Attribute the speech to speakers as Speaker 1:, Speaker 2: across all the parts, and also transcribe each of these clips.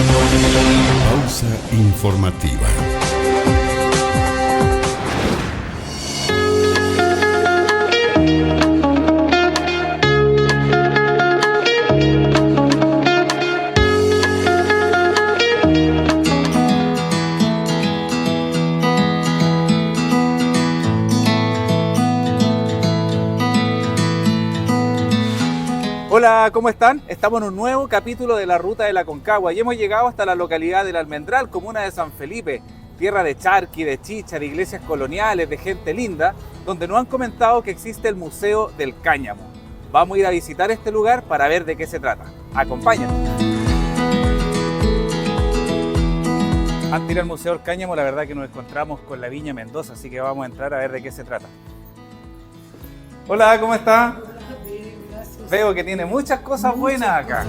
Speaker 1: Pausa informativa.
Speaker 2: Hola, ¿cómo están? Estamos en un nuevo capítulo de la Ruta de la Aconcagua y hemos llegado hasta la localidad del Almendral, comuna de San Felipe, tierra de charqui, de chicha, de iglesias coloniales, de gente linda, donde nos han comentado que existe el Museo del Cáñamo. Vamos a ir a visitar este lugar para ver de qué se trata. Acompáñanos. Antes de ir al Museo del Cáñamo, la verdad que nos encontramos con la Viña Mendoza, así que vamos a entrar a ver de qué se trata. Hola, ¿cómo está? Veo que tiene muchas cosas buenas acá.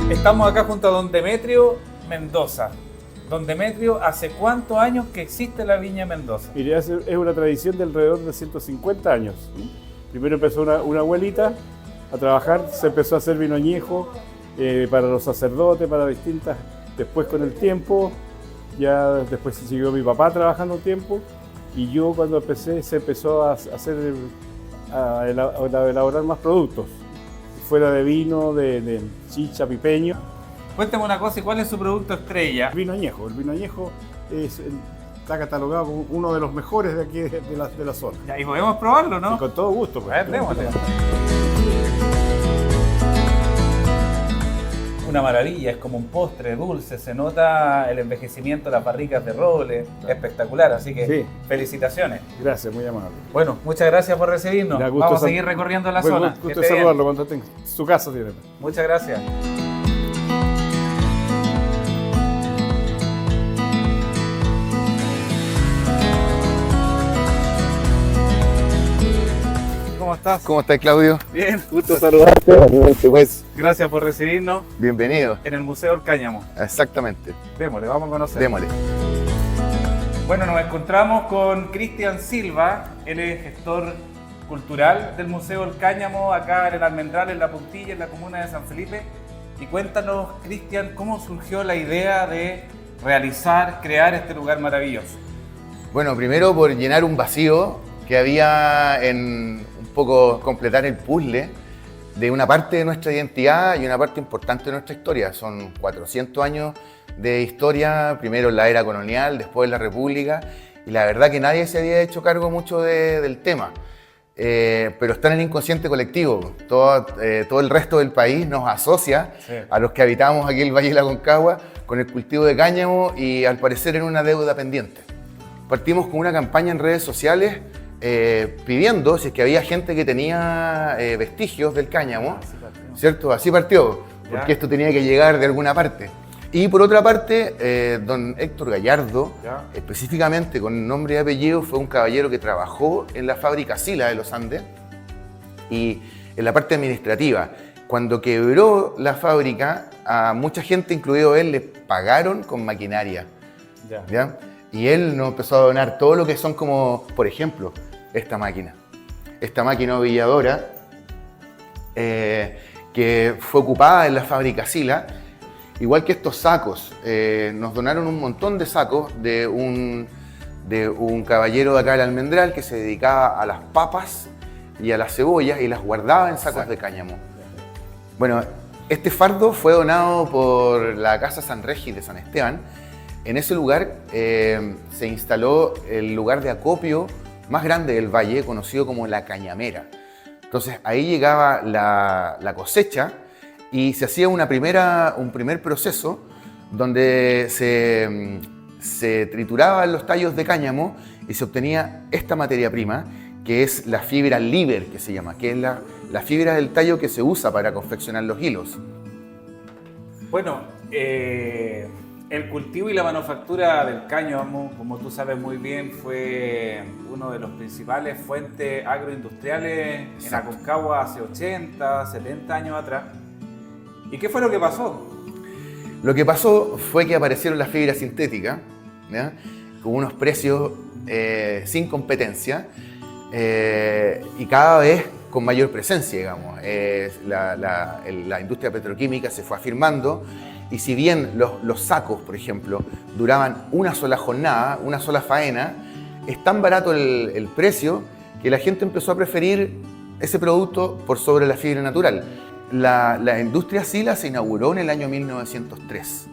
Speaker 2: Estamos acá junto a don Demetrio Mendoza. Don Demetrio, ¿hace cuántos años que existe la Viña Mendoza?
Speaker 3: Mire, es una tradición de alrededor de 150 años. Primero empezó una abuelita a trabajar, se empezó a hacer vino añejo para los sacerdotes, para distintas. Después con el tiempo, ya después siguió mi papá trabajando un tiempo y yo cuando empecé se empezó a elaborar más productos, fuera de vino, de chicha, pipeño.
Speaker 2: Cuéntame una cosa, ¿y cuál es su producto estrella?
Speaker 3: El vino añejo está catalogado como uno de los mejores de aquí de la zona.
Speaker 2: Ya, y podemos probarlo, ¿no?
Speaker 3: Y con todo gusto. Pues.
Speaker 2: A ver, démosle. Una maravilla, es como un postre dulce, se nota el envejecimiento de las barricas de roble, espectacular, así que sí. Felicitaciones.
Speaker 3: Gracias, muy amable.
Speaker 2: Bueno, muchas gracias por recibirnos. Vamos a seguir recorriendo la zona.
Speaker 3: Gusto de saludarlo cuando esté en su casa.
Speaker 2: Muchas gracias. ¿Cómo estás?
Speaker 4: ¿Cómo estás, Claudio?
Speaker 2: Bien, gusto saludarte.
Speaker 4: Pues,
Speaker 2: gracias por recibirnos.
Speaker 4: bienvenido.
Speaker 2: En el Museo del Cáñamo.
Speaker 4: Exactamente.
Speaker 2: Démosle, vamos a conocer.
Speaker 4: Démosle.
Speaker 2: Bueno, nos encontramos con Cristian Silva, él es gestor cultural del Museo del Cáñamo, acá en el Almendral, en La Puntilla, en la comuna de San Felipe. Y cuéntanos, Cristian, ¿cómo surgió la idea de crear este lugar maravilloso?
Speaker 4: Bueno, primero por llenar un vacío que había en un poco completar el puzzle de una parte de nuestra identidad y una parte importante de nuestra historia. Son 400 años de historia, primero en la era colonial, después en la República, y la verdad que nadie se había hecho cargo mucho del tema. Pero está en el inconsciente colectivo. Todo el resto del país nos asocia, sí, a los que habitamos aquí el Valle de la Aconcagua con el cultivo de cáñamo y al parecer en una deuda pendiente. Partimos con una campaña en redes sociales pidiendo si es que había gente que tenía vestigios del cáñamo, ¿cierto? Así partió, porque esto tenía que llegar de alguna parte. Y por otra parte, don Héctor Gallardo, específicamente con nombre y apellido, fue un caballero que trabajó en la fábrica Sila de los Andes y en la parte administrativa. Cuando quebró la fábrica, a mucha gente, incluido él, le pagaron con maquinaria. ¿Ya? Y él nos empezó a donar todo lo que son como, por ejemplo, esta máquina ovilladora que fue ocupada en la fábrica Sila, igual que estos sacos. Nos donaron un montón de sacos de un caballero de acá del Almendral que se dedicaba a las papas y a las cebollas y las guardaba en sacos de cáñamo. Bueno, este fardo fue donado por la Casa San Regis de San Esteban. En ese lugar se instaló el lugar de acopio más grande del valle, conocido como La Cañamera. Entonces ahí llegaba la cosecha y se hacía un primer proceso donde se trituraban los tallos de cáñamo y se obtenía esta materia prima, que es la fibra liber, que se llama, que es la fibra del tallo que se usa para confeccionar los hilos.
Speaker 2: Bueno, el cultivo y la manufactura del cáñamo, como tú sabes muy bien, fue uno de los principales fuentes agroindustriales en Aconcagua hace 80, 70 años atrás. ¿Y qué fue lo que pasó?
Speaker 4: Lo que pasó fue que aparecieron las fibras sintéticas, ¿ya? Con unos precios sin competencia, y cada vez con mayor presencia, digamos. La industria petroquímica se fue afirmando y si bien los sacos, por ejemplo, duraban una sola jornada, una sola faena, es tan barato el precio que la gente empezó a preferir ese producto por sobre la fibra natural. La industria Sila se inauguró en el año 1903.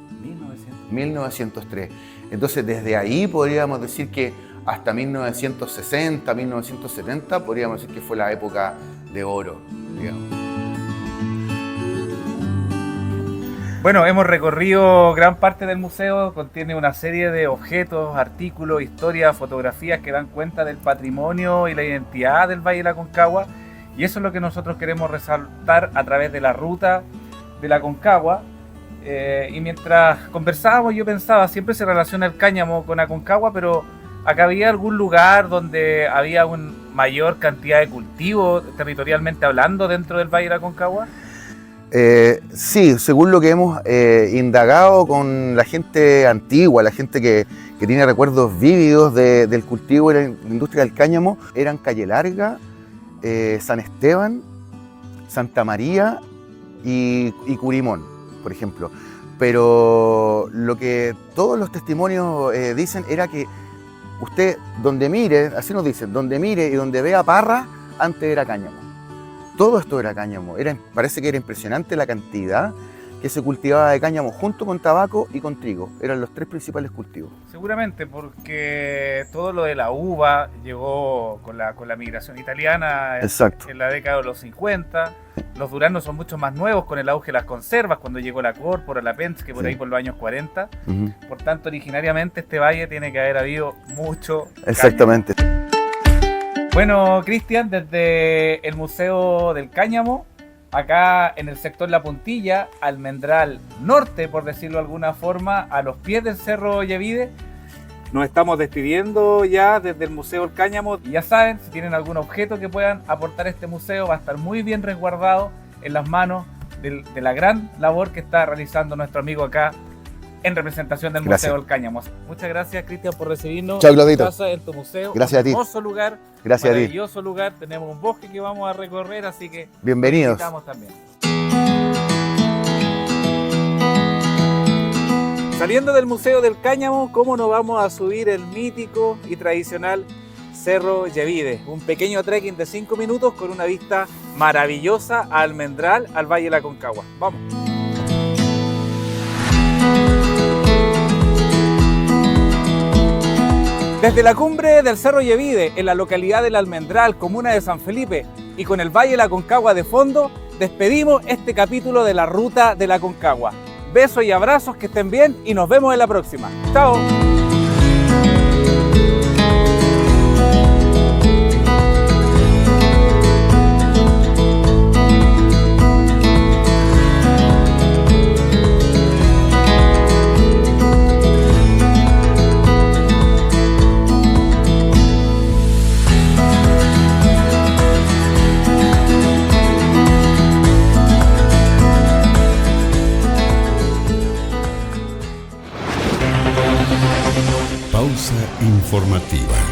Speaker 4: 1903. Entonces, desde ahí podríamos decir que hasta 1960, 1970, podríamos decir que fue la época de oro, digamos.
Speaker 2: Bueno, hemos recorrido gran parte del museo, contiene una serie de objetos, artículos, historias, fotografías que dan cuenta del patrimonio y la identidad del Valle de la Aconcagua, y eso es lo que nosotros queremos resaltar a través de la ruta de la Aconcagua. Y mientras conversábamos yo pensaba, siempre se relaciona el cáñamo con Aconcagua, pero acá había algún lugar donde había una mayor cantidad de cultivos, territorialmente hablando, dentro del Valle de la Aconcagua.
Speaker 4: Sí, según lo que hemos indagado con la gente antigua, la gente que tiene recuerdos vívidos del cultivo y la industria del cáñamo, eran Calle Larga, San Esteban, Santa María y Curimón, por ejemplo. Pero lo que todos los testimonios dicen era que usted, donde mire, así nos dicen, donde mire y donde vea parra, antes era cáñamo. Todo esto era cáñamo. Parece que era impresionante la cantidad que se cultivaba de cáñamo junto con tabaco y con trigo. Eran los tres principales cultivos.
Speaker 2: Seguramente porque todo lo de la uva llegó con la migración italiana.
Speaker 4: Exacto.
Speaker 2: En la década de los 50. Los duraznos son mucho más nuevos con el auge de las conservas, cuando llegó la Córpora, la Penske, por ahí por los años 40. Por tanto, originariamente este valle tiene que haber habido mucho
Speaker 4: Exactamente.
Speaker 2: cáñamo. Bueno, Cristian, desde el Museo del Cáñamo, acá en el sector La Puntilla, Almendral Norte, por decirlo de alguna forma, a los pies del Cerro Yevide, nos estamos despidiendo ya desde el Museo del Cáñamo. Y ya saben, si tienen algún objeto que puedan aportar a este museo, va a estar muy bien resguardado en las manos de la gran labor que está realizando nuestro amigo acá en representación del Museo del Cáñamo. Muchas gracias, Cristian, por recibirnos.
Speaker 4: Chao, Claudito.
Speaker 2: En tu museo.
Speaker 4: Gracias a ti.
Speaker 2: Hermoso lugar.
Speaker 4: Gracias a ti.
Speaker 2: Maravilloso lugar. Tenemos un bosque que vamos a recorrer, así que
Speaker 4: bienvenidos.
Speaker 2: Visitamos también. Saliendo del Museo del Cáñamo, ¿cómo no vamos a subir el mítico y tradicional Cerro Yevide? Un pequeño trekking de 5 minutos con una vista maravillosa a Almendral, al Valle de la Aconcagua. Vamos. Desde la cumbre del Cerro Yevide, en la localidad del Almendral, comuna de San Felipe, y con el Valle de la Aconcagua de fondo, despedimos este capítulo de la Ruta de la Aconcagua. Besos y abrazos, que estén bien y nos vemos en la próxima. ¡Chao!
Speaker 1: Pausa informativa.